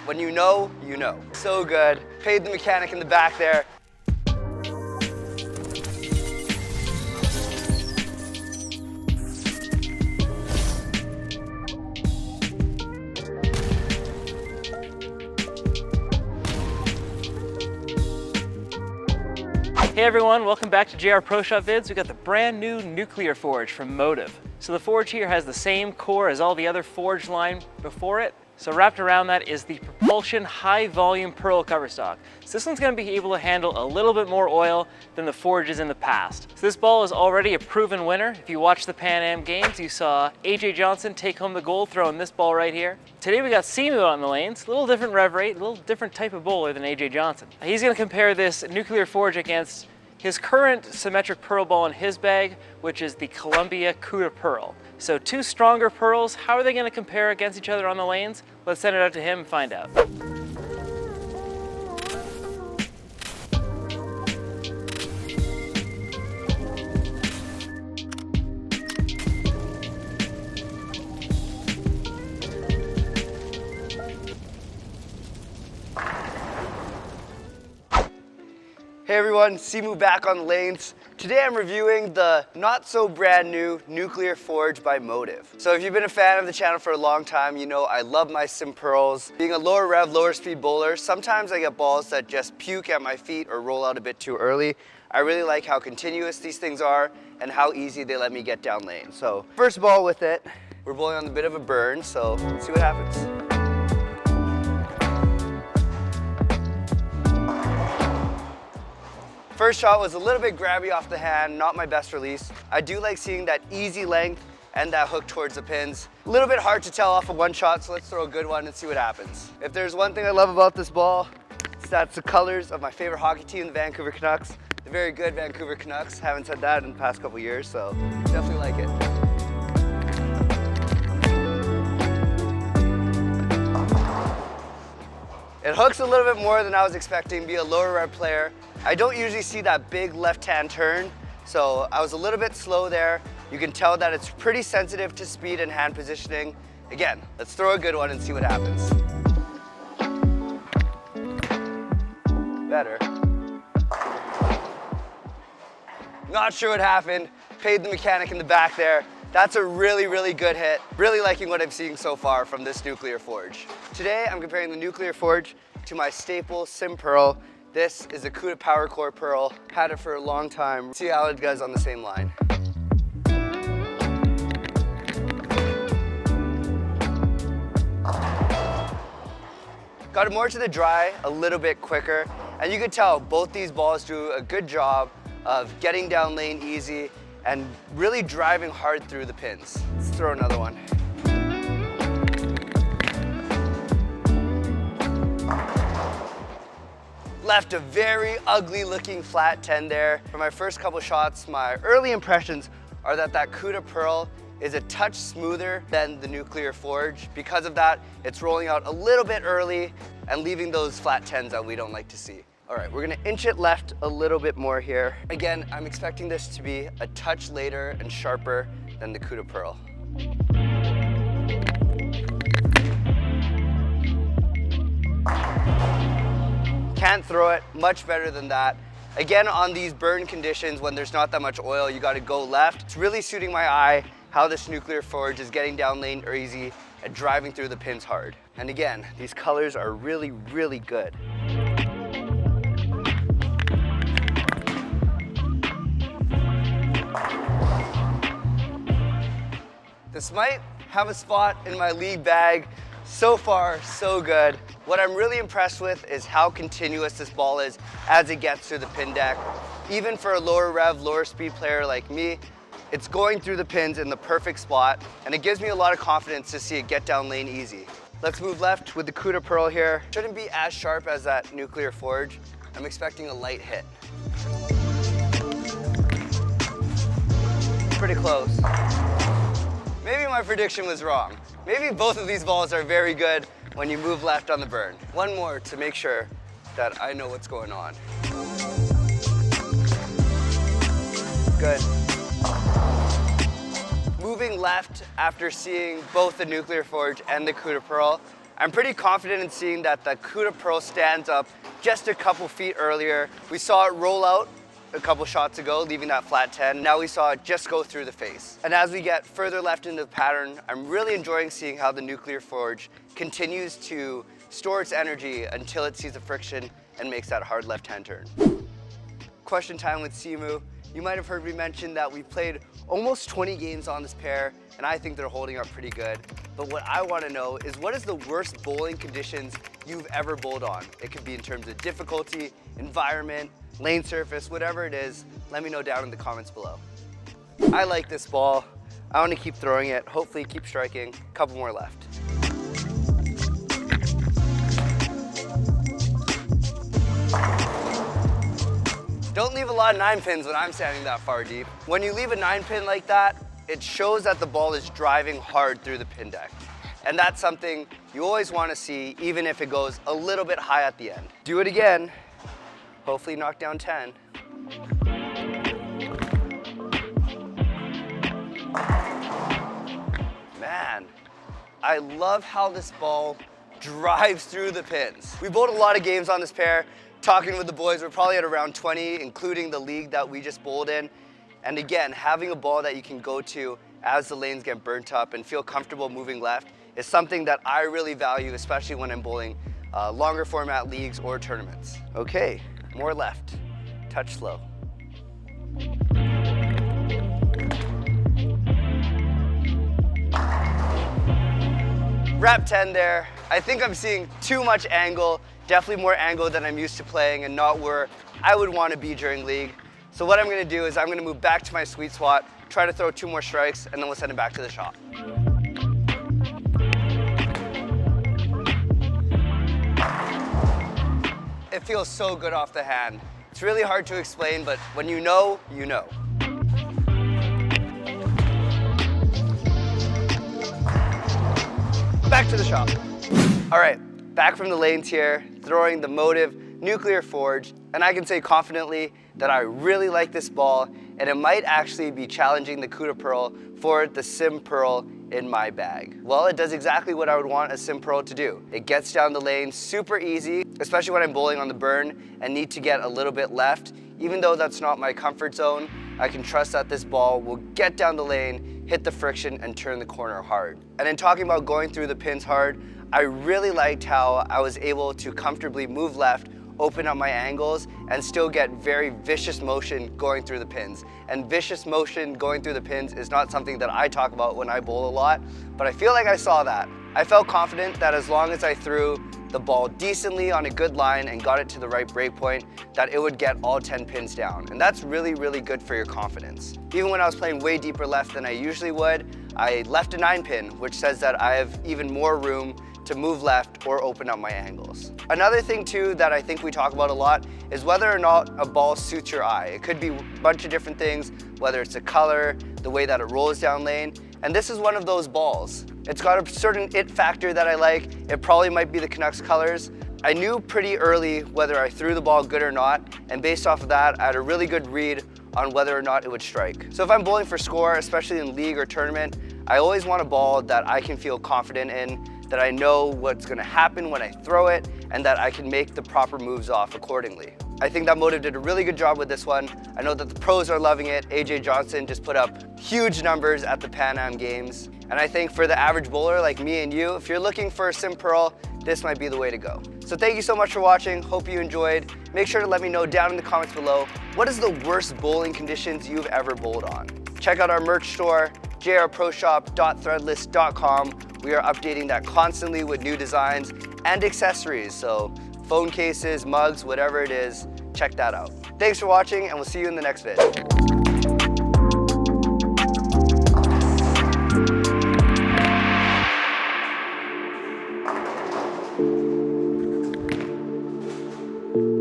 When you know, you know. So good. Paid the mechanic in the back there. Hey everyone, welcome back to JR Pro Shop Vids. We got the brand new nuclear forge from Motiv. So the forge here has the same core as all the other forge line before it. So wrapped around that is the propulsion high volume pearl cover stock. So this one's gonna be able to handle a little bit more oil than the forges in the past. So this ball is already a proven winner. If you watched the Pan Am Games, you saw AJ Johnson take home the gold throwing this ball right here. Today we got Simoo on the lanes, a little different rev rate, a little different type of bowler than AJ Johnson. He's gonna compare this nuclear forge against his current symmetric pearl ball in his bag, which is the Columbia Cuda Pearl. So two stronger pearls, how are they gonna compare against each other on the lanes? Let's send it out to him and find out. Hey everyone, Simoo back on the lanes. Today I'm reviewing the not so brand new nuclear forge by Motiv. So if you've been a fan of the channel for a long time, you know I love my sim pearls. Being a lower rev, lower speed bowler, sometimes I get balls that just puke at my feet or roll out a bit too early. I really like how continuous these things are and how easy they let me get down lane. So first ball with it, we're bowling on a bit of a burn, so let's see what happens. First shot was a little bit grabby off the hand, not my best release. I do like seeing that easy length and that hook towards the pins. A little bit hard to tell off of one shot, so let's throw a good one and see what happens. If there's one thing I love about this ball, that's the colors of my favorite hockey team, the Vancouver Canucks. The very good Vancouver Canucks. Haven't said that in the past couple years, so definitely like it. It hooks a little bit more than I was expecting, be a lower rev player. I don't usually see that big left-hand turn, so I was a little bit slow there. You can tell that it's pretty sensitive to speed and hand positioning. Again, let's throw a good one and see what happens. Better. Not sure what happened. Paid the mechanic in the back there. That's a really, really good hit. Really liking what I'm seeing so far from this nuclear forge. Today, I'm comparing the nuclear forge to my staple sim pearl. This is a Cuda Power Core pearl. Had it for a long time. See how it does on the same line. Got it more to the dry, a little bit quicker. And you can tell both these balls do a good job of getting down lane easy and really driving hard through the pins. Let's throw another one. Left a very ugly looking flat 10 there. For my first couple shots, my early impressions are that Cuda Pearl is a touch smoother than the nuclear forge. Because of that, it's rolling out a little bit early and leaving those flat 10s that we don't like to see. All right, we're gonna inch it left a little bit more here. Again, I'm expecting this to be a touch later and sharper than the Cuda Pearl. Can't throw it, much better than that. Again, on these burn conditions, when there's not that much oil, you gotta go left. It's really suiting my eye how this nuclear forge is getting down lane easy and driving through the pins hard. And again, these colors are really, really good. This might have a spot in my league bag. So far, so good. What I'm really impressed with is how continuous this ball is as it gets through the pin deck. Even for a lower rev, lower speed player like me, it's going through the pins in the perfect spot, and it gives me a lot of confidence to see it get down lane easy. Let's move left with the Cuda Pearl here. Shouldn't be as sharp as that nuclear forge. I'm expecting a light hit. Pretty close. Maybe my prediction was wrong. Maybe both of these balls are very good when you move left on the burn. One more to make sure that I know what's going on. Good. Moving left after seeing both the nuclear forge and the Cuda Pearl, I'm pretty confident in seeing that the coup de pearl stands up just a couple feet earlier. We saw it roll out a couple shots ago, leaving that flat 10. Now we saw it just go through the face. And as we get further left into the pattern, I'm really enjoying seeing how the nuclear forge continues to store its energy until it sees the friction and makes that hard left-hand turn. Question time with Simoo. You might have heard me mention that we've played almost 20 games on this pair, and I think they're holding up pretty good. But what I want to know is, what is the worst bowling conditions you've ever bowled on? It could be in terms of difficulty, environment, lane surface, whatever it is. Let me know down in the comments below. I like this ball. I want to keep throwing it, hopefully keep striking. A couple more left. Don't leave a lot of 9-pins when I'm standing that far deep. When you leave a 9-pin like that, it shows that the ball is driving hard through the pin deck. And that's something you always want to see, even if it goes a little bit high at the end. Do it again. Hopefully knock down 10. Man, I love how this ball drives through the pins. We bowled a lot of games on this pair. Talking with the boys, we're probably at around 20, including the league that we just bowled in. And again, having a ball that you can go to as the lanes get burnt up and feel comfortable moving left is something that I really value, especially when I'm bowling longer format leagues or tournaments. Okay, more left. Touch slow. Wrap 10 there. I think I'm seeing too much angle, definitely more angle than I'm used to playing and not where I would want to be during league. So what I'm going to do is I'm going to move back to my sweet spot, try to throw 2 more strikes, and then we'll send it back to the shop. It feels so good off the hand. It's really hard to explain, but when you know, you know. Back to the shop. All right, back from the lanes here, throwing the Motiv Nuclear Forge, and I can say confidently that I really like this ball, and it might actually be challenging the coup de pearl for the sim pearl in my bag. Well, it does exactly what I would want a sim pearl to do. It gets down the lane super easy, especially when I'm bowling on the burn and need to get a little bit left. Even though that's not my comfort zone, I can trust that this ball will get down the lane, hit the friction, and turn the corner hard. And in talking about going through the pins hard, I really liked how I was able to comfortably move left, open up my angles, and still get very vicious motion going through the pins. And vicious motion going through the pins is not something that I talk about when I bowl a lot, but I feel like I saw that. I felt confident that as long as I threw the ball decently on a good line and got it to the right break point, that it would get all 10 pins down. And that's really, really good for your confidence. Even when I was playing way deeper left than I usually would, I left a 9-pin, which says that I have even more room to move left or open up my angles. Another thing too that I think we talk about a lot is whether or not a ball suits your eye. It could be a bunch of different things, whether it's the color, the way that it rolls down lane, and this is one of those balls. It's got a certain it factor that I like. It probably might be the Canucks colors. I knew pretty early whether I threw the ball good or not, and based off of that, I had a really good read on whether or not it would strike. So if I'm bowling for score, especially in league or tournament, I always want a ball that I can feel confident in, that I know what's gonna happen when I throw it, and that I can make the proper moves off accordingly. I think that Motiv did a really good job with this one. I know that the pros are loving it. AJ Johnson just put up huge numbers at the Pan Am Games. And I think for the average bowler like me and you, if you're looking for a sim pearl, this might be the way to go. So thank you so much for watching. Hope you enjoyed. Make sure to let me know down in the comments below, what is the worst bowling conditions you've ever bowled on? Check out our merch store, jrproshop.threadless.com. We are updating that constantly with new designs and accessories. So phone cases, mugs, whatever it is, check that out. Thanks for watching, and we'll see you in the next vid.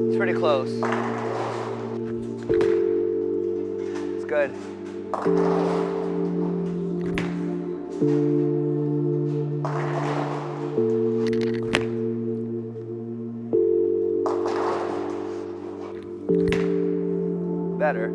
It's pretty close. It's good. Better.